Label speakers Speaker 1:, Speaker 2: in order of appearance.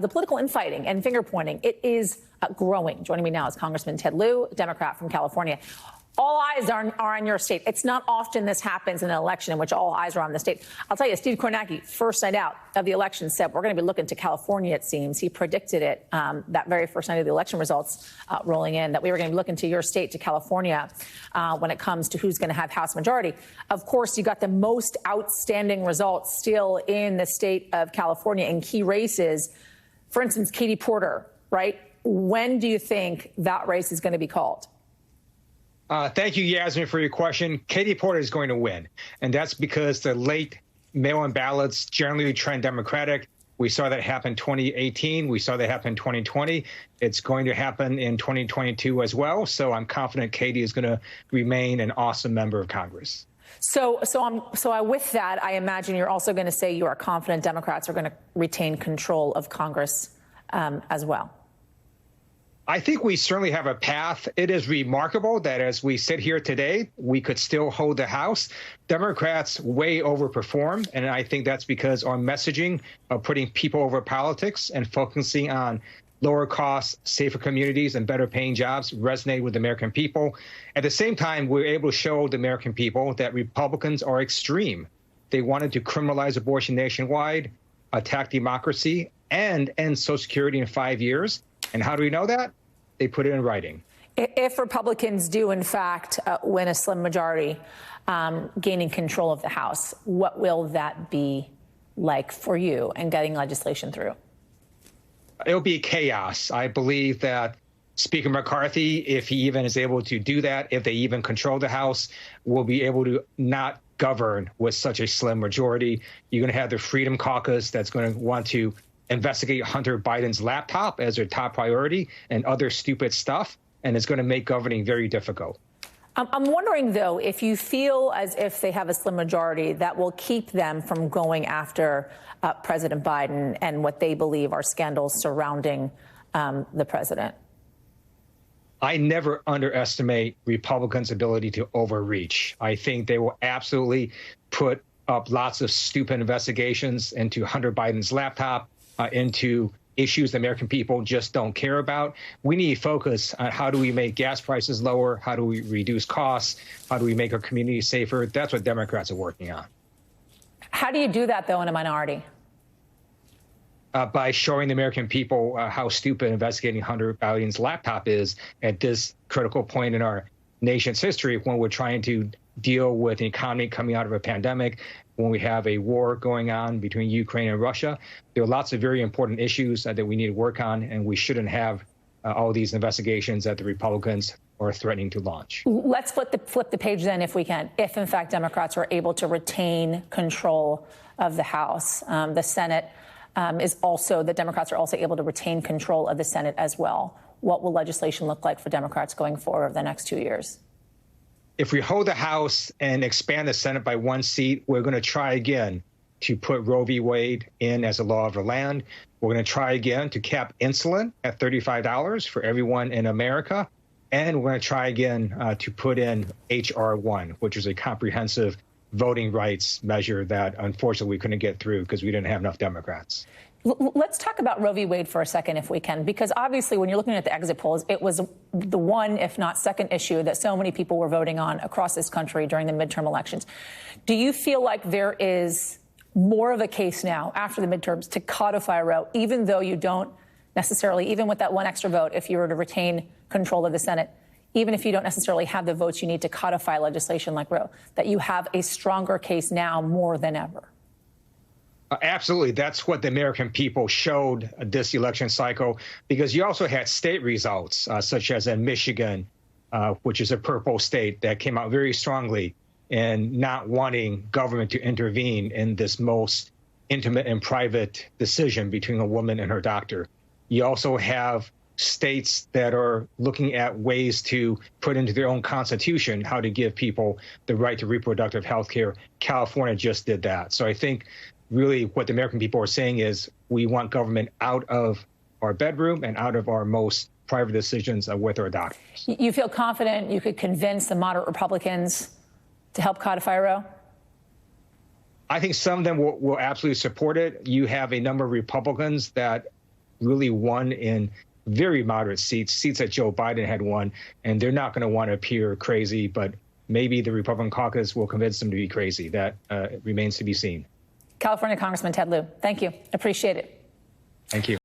Speaker 1: The political infighting and finger pointing, it is growing. Joining me now is Congressman Ted Lieu, Democrat from California. All eyes are on your state. It's not often this happens in an election in which all eyes are on the state. I'll tell you, Steve Kornacki, first night out of the election, said we're going to be looking to California, it seems. He predicted it that very first night of the election results rolling in, that we were going to be looking to your state, to California, when it comes to who's going to have House majority. Of course, you got the most outstanding results still in the state of California in key races. For instance, Katie Porter, right? When do you think that race is going to be called?
Speaker 2: Thank you, Yasmin, for your question. Katie Porter is going to win, and that's because the late mail-in ballots generally trend Democratic. We saw that happen in 2018. We saw that happen in 2020. It's going to happen in 2022 as well. So I'm confident Katie is going to remain an awesome member of Congress.
Speaker 1: So with that, I imagine you're also going to say you are confident Democrats are going to retain control of Congress as well.
Speaker 2: I think we certainly have a path. It is remarkable that as we sit here today, we could still hold the House. Democrats way overperform, and I think that's because our messaging of putting people over politics and focusing on lower costs, safer communities, and better paying jobs resonate with the American people. At the same time, we're able to show the American people that Republicans are extreme. They wanted to criminalize abortion nationwide, attack democracy, and end Social Security in 5 years. And how do we know that? They put it in writing.
Speaker 1: If Republicans do, in fact, win a slim majority, gaining control of the House, what will that be like for you and getting legislation through?
Speaker 2: It'll be chaos. I believe that Speaker McCarthy, if he even is able to do that, if they even control the House, will be able to not govern with such a slim majority. You're going to have the Freedom Caucus that's going to want to investigate Hunter Biden's laptop as their top priority and other stupid stuff, and it's going to make governing very difficult.
Speaker 1: I'm wondering, though, if you feel as if they have a slim majority that will keep them from going after President Biden and what they believe are scandals surrounding the president.
Speaker 2: I never underestimate Republicans' ability to overreach. I think they will absolutely put up lots of stupid investigations into Hunter Biden's laptop, into issues the American people just don't care about. We need to focus on how do we make gas prices lower? How do we reduce costs? How do we make our communities safer? That's what Democrats are working on.
Speaker 1: How do you do that, though, in a minority?
Speaker 2: By showing the American people how stupid investigating Hunter Biden's laptop is at this critical point in our nation's history when we're trying to deal with an economy coming out of a pandemic, when we have a war going on between Ukraine and Russia. There are lots of very important issues that we need to work on, and we shouldn't have all these investigations that the Republicans are threatening to launch.
Speaker 1: Let's flip the page then, if we can. If, in fact, Democrats are able to retain control of the House, the Senate the Democrats are also able to retain control of the Senate as well. What will legislation look like for Democrats going forward over the next 2 years?
Speaker 2: If we hold the House and expand the Senate by one seat, we're going to try again to put Roe v. Wade in as a law of the land. We're going to try again to cap insulin at $35 for everyone in America. And we're going to try again to put in H.R. 1, which is a comprehensive voting rights measure that, unfortunately, we couldn't get through because we didn't have enough Democrats.
Speaker 1: Let's talk about Roe v. Wade for a second, if we can, because obviously when you're looking at the exit polls, it was the one, if not second issue that so many people were voting on across this country during the midterm elections. Do you feel like there is more of a case now after the midterms to codify Roe, even though you don't necessarily, even with that one extra vote, if you were to retain control of the Senate, even if you don't necessarily have the votes you need to codify legislation like Roe, that you have a stronger case now more than ever?
Speaker 2: Absolutely. That's what the American people showed this election cycle, because you also had state results, such as in Michigan, which is a purple state that came out very strongly in not wanting government to intervene in this most intimate and private decision between a woman and her doctor. You also have states that are looking at ways to put into their own constitution how to give people the right to reproductive health care. California just did that. So I think really what the American people are saying is we want government out of our bedroom and out of our most private decisions with our doctors.
Speaker 1: You feel confident you could convince the moderate Republicans to help codify Roe?
Speaker 2: I think some of them will absolutely support it. You have a number of Republicans that really won in very moderate seats that Joe Biden had won, and they're not going to want to appear crazy, but maybe the Republican caucus will convince them to be crazy. That remains to be seen.
Speaker 1: California Congressman Ted Lieu, thank you. Appreciate it.
Speaker 2: Thank you.